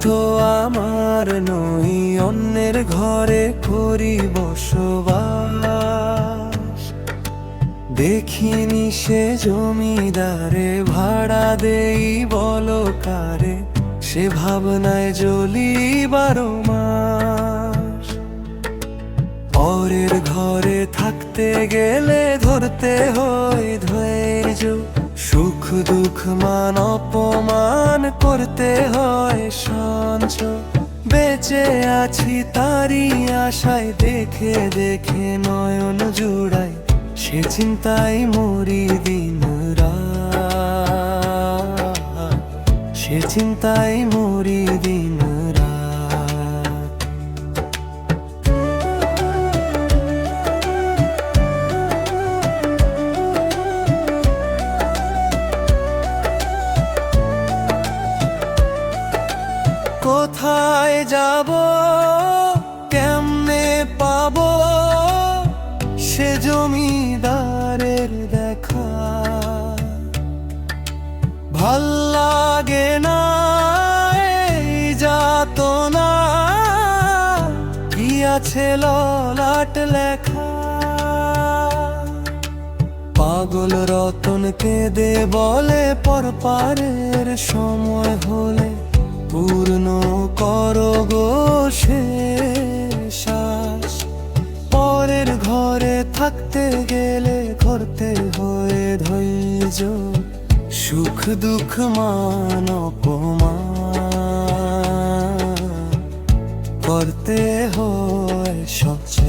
তো আমার নই, অন্যের ঘরে করি বসবাস। দেখিনি সে জমিদারে, ভাড়া দেই বলো কারে, সে ভাবনায় জ্বলি 12 মাস। পরের ঘরে থাকতে গেলে ধরতে হয় ধৈর্য, সুখ দুঃখ মান অপমান করতে হয় সঞ্চয়। বেঁচে আছি তারই আশায়, দেখে দেখে নয়ন জুড়াই, সে চিন্তায় মরি দিন রাত, সে চিন্তায় মরি দিন রাত। কোথায় যাব, কেমনে পাবো সে জমিদারের দেখা? ভাল লাগে না এই যাতনা, কি আছে ললাট লেখা? পাগল রতন কেঁদে বলে, পরপারের সময় হলে পূর্ণ করো গো শেষ আশ। পরের ঘরে থাকতে গেলে করতে হয় ধৈর্য, সুখ দুঃখ মান অপমান করতে হয় সহ্য।